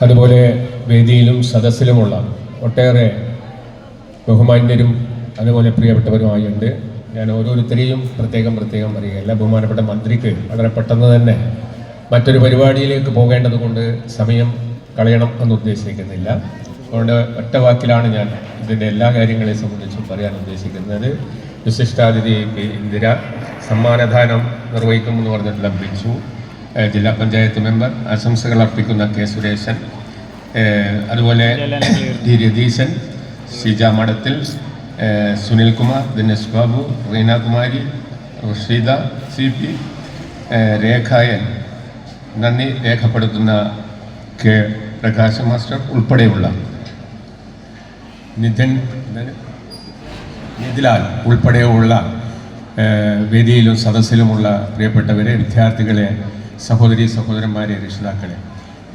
അതുപോലെ വേദിയിലും സദസ്സിലുമുള്ള ഒട്ടേറെ ബഹുമാന്യരും അതുപോലെ പ്രിയപ്പെട്ടവരുമായുണ്ട്. ഞാൻ ഓരോരുത്തരെയും പ്രത്യേകം അറിയുകയല്ല. ബഹുമാനപ്പെട്ട മന്ത്രിക്ക് വളരെ പെട്ടെന്ന് തന്നെ മറ്റൊരു പരിപാടിയിലേക്ക് പോകേണ്ടത് കൊണ്ട് സമയം കളയണം എന്ന് ഉദ്ദേശിക്കുന്നില്ല. അതുകൊണ്ട് ഒറ്റ വാക്കിലാണ് ഞാൻ ഇതിൻ്റെ എല്ലാ കാര്യങ്ങളെ സംബന്ധിച്ചും പറയാൻ ഉദ്ദേശിക്കുന്നത്. വിശിഷ്ടാതിഥിക്ക് ഇന്ദിര സമ്മാനദാനം നിർവഹിക്കുമെന്ന് പറഞ്ഞിട്ട് ലഭിച്ചു. ജില്ലാ പഞ്ചായത്ത് മെമ്പർ ആശംസകൾ അർപ്പിക്കുന്ന കെ സുരേശൻ, അതുപോലെ ടി രതീശൻ, ഷിജ മഠത്തിൽ, സുനിൽകുമാർ, ദിനേശ് ബാബു, റീന കുമാരി, റഷീദ CP, രേഖായൻ, നന്ദി രേഖപ്പെടുത്തുന്ന കെ പ്രകാശ് മാസ്റ്റർ ഉൾപ്പെടെയുള്ള നിതിലാൽ ഉൾപ്പെടെയുള്ള വേദിയിലും സദസ്സിലുമുള്ള പ്രിയപ്പെട്ടവരെ, വിദ്യാർത്ഥികളെ, സഹോദരന്മാരെ, രക്ഷിതാക്കളെ,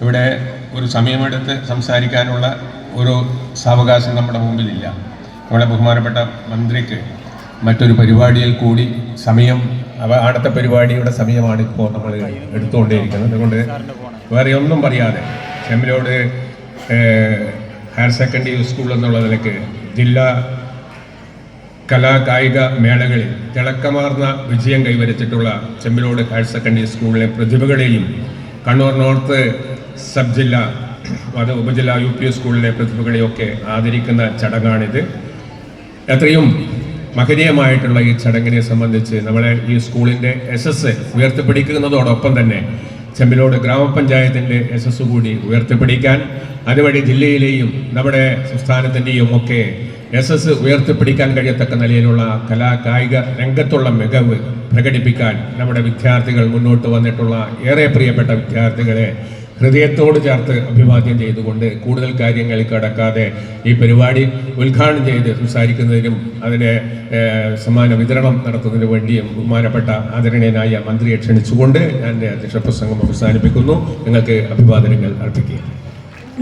ഇവിടെ ഒരു സമയമെടുത്ത് സംസാരിക്കാനുള്ള ഒരു സാവകാശം നമ്മുടെ മുമ്പിലില്ല. നമ്മുടെ ബഹുമാനപ്പെട്ട മന്ത്രിക്ക് മറ്റൊരു പരിപാടിയിൽ കൂടി സമയം, അടുത്ത പരിപാടിയുടെ സമയമാണ് ഇപ്പോൾ നമ്മൾ എടുത്തുകൊണ്ടേയിരിക്കുന്നത്. അതുകൊണ്ട് വേറെ ഒന്നും പറയാതെ ചെമ്പിലോട് ഹയർ സെക്കൻഡറി സ്കൂൾ എന്നുള്ള നിലയ്ക്ക് ജില്ലാ കലാകായിക മേളകളിൽ തിളക്കമാർന്ന വിജയം കൈവരിച്ചിട്ടുള്ള ചെമ്പിലോട് ഹയർ സെക്കൻഡറി സ്കൂളിലെ പ്രതിഭകളെയും കണ്ണൂർ നോർത്ത് സബ് ജില്ല ഉപജില്ലാ UP സ്കൂളിലെ പ്രതിഭകളെയൊക്കെ ആദരിക്കുന്ന ചടങ്ങാണിത്. എത്രയും മഹനീയമായിട്ടുള്ള ഈ ചടങ്ങിനെ സംബന്ധിച്ച് നമ്മളെ ഈ സ്കൂളിൻ്റെ യശസ് ഉയർത്തിപ്പിടിക്കുന്നതോടൊപ്പം തന്നെ ചെമ്പിലോട് ഗ്രാമപഞ്ചായത്തിൻ്റെ യശസ് കൂടി ഉയർത്തിപ്പിടിക്കാൻ, അതുവഴി ജില്ലയിലെയും നമ്മുടെ സംസ്ഥാനത്തിൻ്റെയും ഒക്കെ യശസ് ഉയർത്തിപ്പിടിക്കാൻ കഴിയത്തക്ക നിലയിലുള്ള കലാകായിക രംഗത്തുള്ള മികവ് പ്രകടിപ്പിക്കാൻ നമ്മുടെ വിദ്യാർത്ഥികൾ മുന്നോട്ട് വന്നിട്ടുള്ള ഏറെ പ്രിയപ്പെട്ട വിദ്യാർത്ഥികളെ ഹൃദയത്തോട് ചേർത്ത് അഭിവാദ്യം ചെയ്തുകൊണ്ട് കൂടുതൽ കാര്യങ്ങളിൽ കടക്കാതെ ഈ പരിപാടി ഉദ്ഘാടനം ചെയ്ത് സംസാരിക്കുന്നതിനും അതിൻ്റെ സമ്മാന വിതരണം നടത്തുന്നതിനു വേണ്ടിയും ബഹുമാനപ്പെട്ട ആദരണീയനായ മന്ത്രിയെ ക്ഷണിച്ചുകൊണ്ട് ഞാൻ എൻ്റെ അധ്യക്ഷ പ്രസംഗം അവസാനിപ്പിക്കുന്നു. നിങ്ങൾക്ക് അഭിവാദനങ്ങൾ അർപ്പിക്കുക.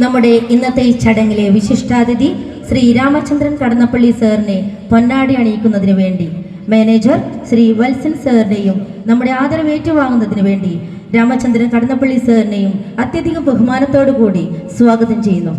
നമ്മുടെ ഇന്നത്തെ ഈ ചടങ്ങിലെ വിശിഷ്ടാതിഥി ശ്രീ രാമചന്ദ്രൻ കടന്നപ്പള്ളി സാറിനെ പൊന്നാടി അണിയിക്കുന്നതിന് വേണ്ടി മാനേജർ ശ്രീ വത്സൻ സാറിനെയും നമ്മുടെ ആദരവ് ഏറ്റുവാങ്ങുന്നതിന് വേണ്ടി രാമചന്ദ്രൻ കടന്നപ്പള്ളി സാറിനെയും അത്യധികം ബഹുമാനത്തോടു കൂടി സ്വാഗതം ചെയ്യുന്നു.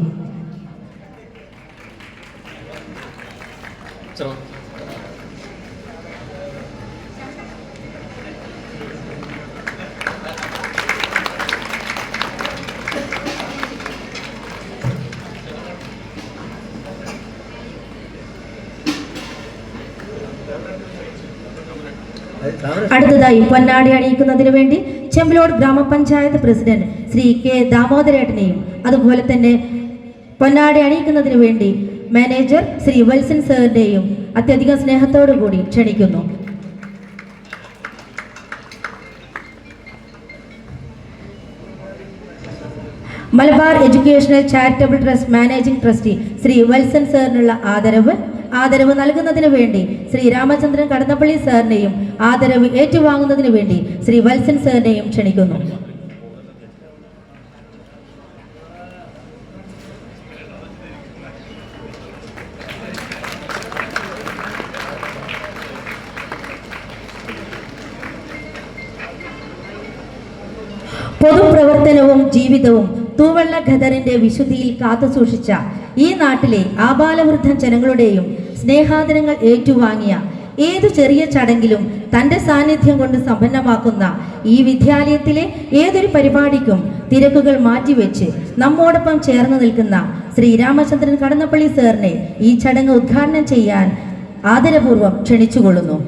അടുത്തതായി പൊന്നാടി അണിയിക്കുന്നതിന് വേണ്ടി ചെമ്പിലോട് ഗ്രാമപഞ്ചായത്ത് പ്രസിഡന്റ് ശ്രീ കെ ദാമോദരേട്ടനെയും അതുപോലെ തന്നെ പൊന്നാടി അണിയിക്കുന്നതിന് വേണ്ടി മാനേജർ ശ്രീ വത്സൻ സാറിന്റെയും അത്യധികം സ്നേഹത്തോടു കൂടി ക്ഷണിക്കുന്നു. Malabar educational charitable trust managing trustee Shri Valsan സാറിനുള്ള ആദരവ് നൽകുന്നതിന് വേണ്ടി ശ്രീ രാമചന്ദ്രൻ കടന്നപ്പള്ളി സാറിനെയും ആദരവ് ഏറ്റുവാങ്ങുന്നതിന് വേണ്ടി ശ്രീ വത്സൻ സാറിനെയും ക്ഷണിക്കുന്നു. പൊതുപ്രവർത്തനവും ജീവിതവും തൂവള്ള ഖദറിന്റെ വിശുദ്ധിയിൽ കാത്തുസൂക്ഷിച്ച ഈ നാട്ടിലെ ആബാലവൃദ്ധ ജനങ്ങളുടെയും സ്നേഹാദരങ്ങൾ ഏറ്റുവാങ്ങിയ ഏതു ചെറിയ ചടങ്ങിലും തൻ്റെ സാന്നിധ്യം കൊണ്ട് സമ്പന്നമാക്കുന്ന ഈ വിദ്യാലയത്തിലെ ഏതൊരു പരിപാടിക്കും തിരക്കുകൾ മാറ്റിവെച്ച് നമ്മോടൊപ്പം ചേർന്ന് നിൽക്കുന്ന ശ്രീ രാമചന്ദ്രൻ കടന്നപ്പള്ളി സാറിനെ ഈ ചടങ്ങ് ഉദ്ഘാടനം ചെയ്യാൻ ആദരപൂർവ്വം ക്ഷണിച്ചുകൊള്ളുന്നു.